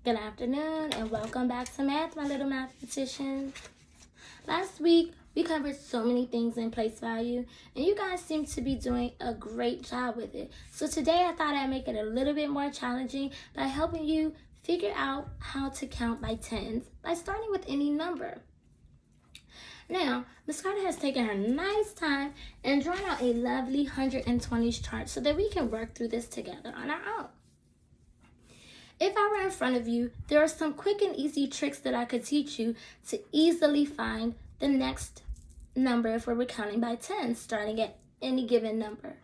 Good afternoon and welcome back to Math, my little mathematicians. Last week, we covered so many things in place value, and you guys seem to be doing a great job with it. So today, I thought I'd make it a little bit more challenging by helping you figure out how to count by tens by starting with any number. Now, Ms. Carter has taken her nice time and drawn out a lovely 120s chart so that we can work through this together on our own. If I were in front of you, there are some quick and easy tricks that I could teach you to easily find the next number if we're counting by tens, starting at any given number.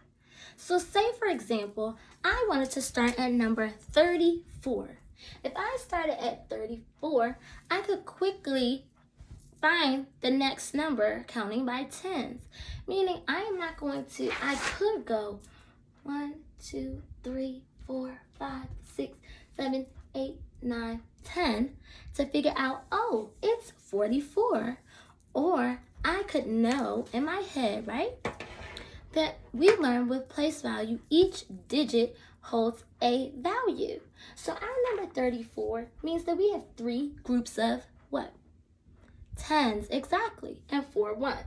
So say, for example, I wanted to start at number 34. If I started at 34, I could quickly find the next number counting by tens, meaning I could go 1, 2, 3, 4, 5, 6, 7, 8, 9, 10 to figure out, oh, it's 44. Or I could know in my head, right, that we learned with place value, each digit holds a value. So our number 34 means that we have 3 groups of what? Tens, exactly, and 4 ones.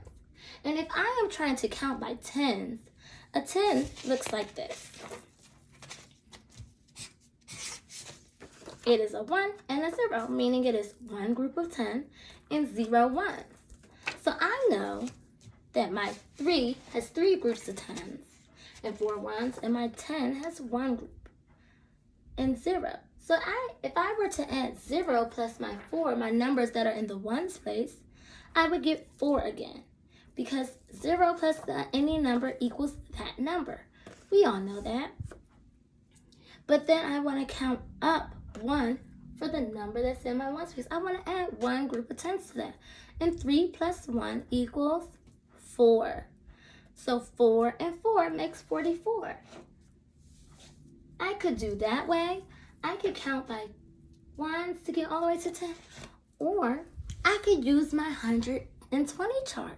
And if I am trying to count by tens, a 10 looks like this. It is a 1 and a 0, meaning it is one group of 10 and 0 ones. So I know that my 3 has 3 groups of 10s and 4 ones, and my 10 has 1 group and 0. So if I were to add 0 plus my 4, my numbers that are in the ones place, I would get 4 again, because 0 plus any number equals that number. We all know that. But then I want to count up 1 for the number that's in my ones place. I want to add 1 group of 10s to that. And 3 plus 1 equals 4. So 4 and 4 makes 44. I could do that way. I could count by ones to get all the way to 10. Or I could use my 120 chart.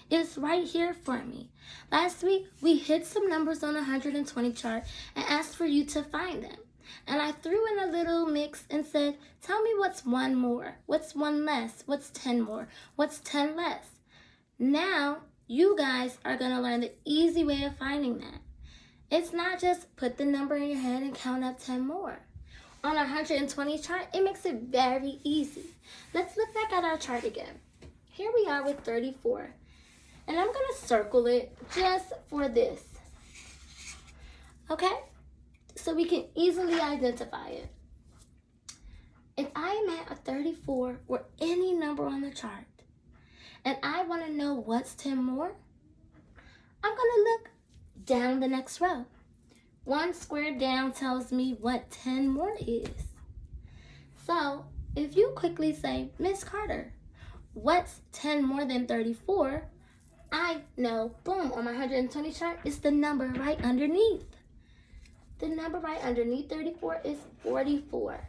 It's right here for me. Last week, we hit some numbers on a 120 chart and asked for you to find them. And I threw in a little mix and said, tell me what's 1 more, what's 1 less, what's 10 more, what's 10 less. Now, you guys are going to learn the easy way of finding that. It's not just put the number in your head and count up 10 more. On our 120 chart, it makes it very easy. Let's look back at our chart again. Here we are with 34. And I'm going to circle it just for this. Okay? So we can easily identify it. If I am at a 34 or any number on the chart, and I want to know what's 10 more, I'm going to look down the next row. 1 square down tells me what 10 more is. So if you quickly say, Miss Carter, what's 10 more than 34? I know, boom, on my 120 chart, it's the number right underneath. The number right underneath 34 is 44.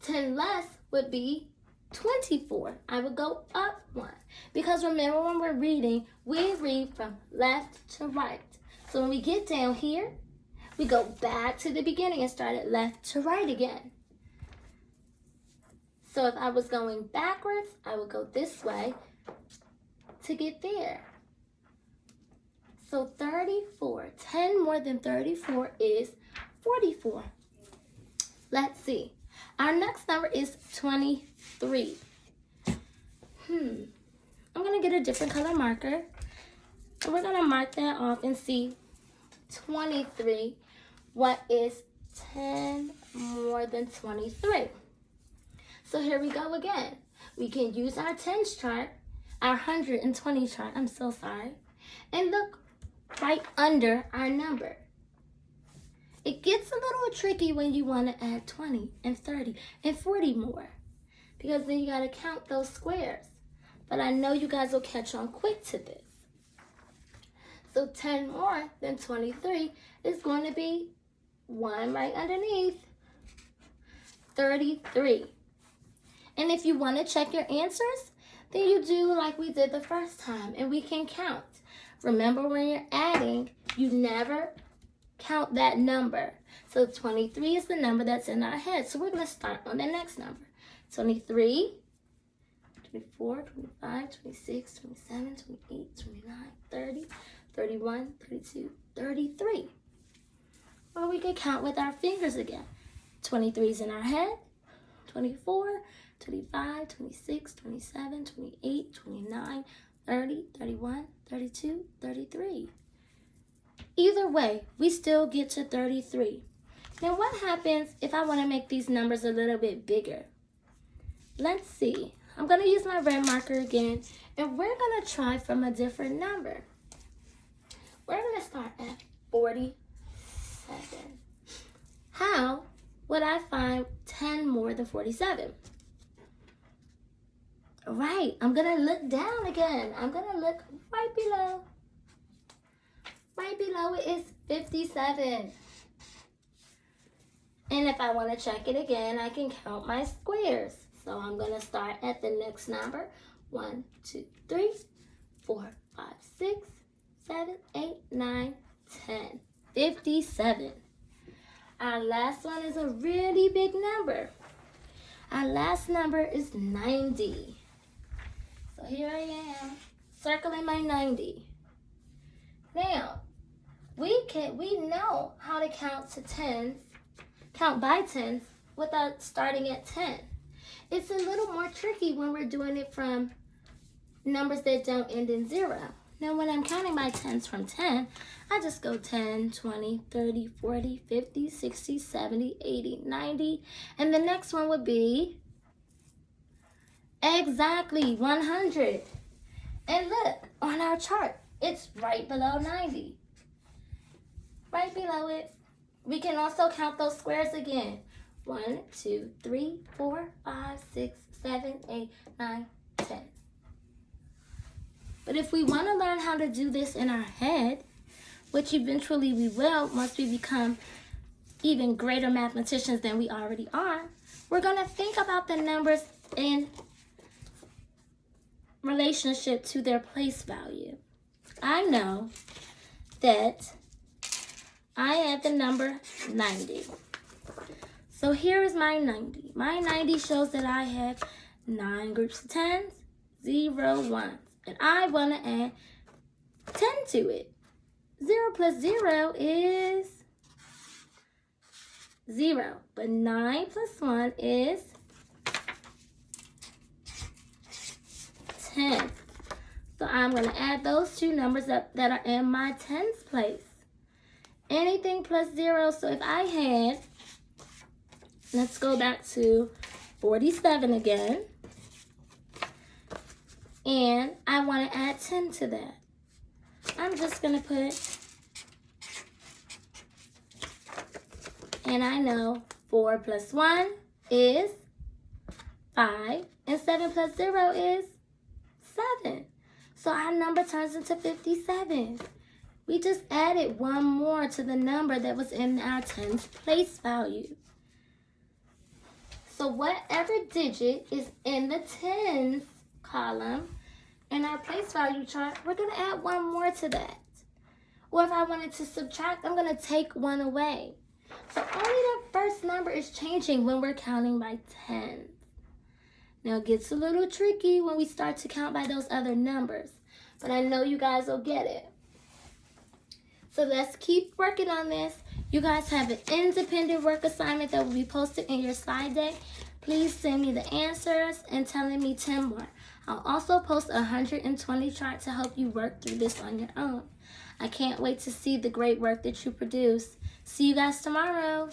10 less would be 24. I would go up 1. Because remember, when we're reading, we read from left to right. So when we get down here, we go back to the beginning and start at left to right again. So if I was going backwards, I would go this way to get there. So 34, 10 more than 34 is 44. Let's see. Our next number is 23. I'm going to get a different color marker. And we're going to mark that off and see 23. What is 10 more than 23? So here we go again. We can use our tens chart, our 120 chart, I'm so sorry, and look right under our number. It gets a little tricky when you want to add 20 and 30 and 40 more, because then you got to count those squares. But I know you guys will catch on quick to this. So 10 more than 23 is going to be 1 right underneath 33. And if you want to check your answers, then you do like we did the first time, and we can count. Remember, when you're adding, you never count that number. So 23 is the number that's in our head. So we're going to start on the next number. 23, 24, 25, 26, 27, 28, 29, 30, 31, 32, 33. Or we could count with our fingers again. 23 is in our head. 24, 25, 26, 27, 28, 29, 30, 31, 32, 33. Either way, we still get to 33. Now what happens if I want to make these numbers a little bit bigger? Let's see. I'm going to use my red marker again, and we're going to try from a different number. We're going to start at 47. How would I find 10 more than 47? All right, I'm going to look down again. I'm going to look right below. Right below it is 57. And if I want to check it again, I can count my squares. So I'm going to start at the next number. 1, 2, 3, 4, 5, 6, 7, 8, 9, 10. 57. Our last one is a really big number. Our last number is 90. So here I am, circling my 90. Now, we know how to count to tens, count by tens without starting at 10. It's a little more tricky when we're doing it from numbers that don't end in 0. Now, when I'm counting my tens from 10, I just go 10, 20, 30, 40, 50, 60, 70, 80, 90. And the next one would be exactly 100. And look, on our chart, it's right below 90. Right below it. We can also count those squares again. 1, 2, 3, 4, 5, 6, 7, 8, 9, 10. But if we want to learn how to do this in our head, which eventually we will once we become even greater mathematicians than we already are, we're going to think about the numbers in relationship to their place value. I know that I have the number 90. So here is my 90. My 90 shows that I have 9 groups of 10s, 0 ones. And I want to add 10 to it. 0 plus 0 is 0. But 9 plus 1 is 10. So I'm going to add those two numbers up that are in my tens place. Anything plus 0. So if I had, let's go back to 47 again. And I want to add 10 to that. I'm just going to put, and I know 4 plus 1 is 5, and 7 plus 0 is 7. So our number turns into 57. We just added one more to the number that was in our tens place value. So whatever digit is in the tens column in our place value chart, we're going to add one more to that. Or if I wanted to subtract, I'm going to take one away. So only the first number is changing when we're counting by tens. Now it gets a little tricky when we start to count by those other numbers, but I know you guys will get it. So let's keep working on this. You guys have an independent work assignment that will be posted in your slide deck. Please send me the answers and telling me 10 more. I'll also post a 120 chart to help you work through this on your own. I can't wait to see the great work that you produce. See you guys tomorrow.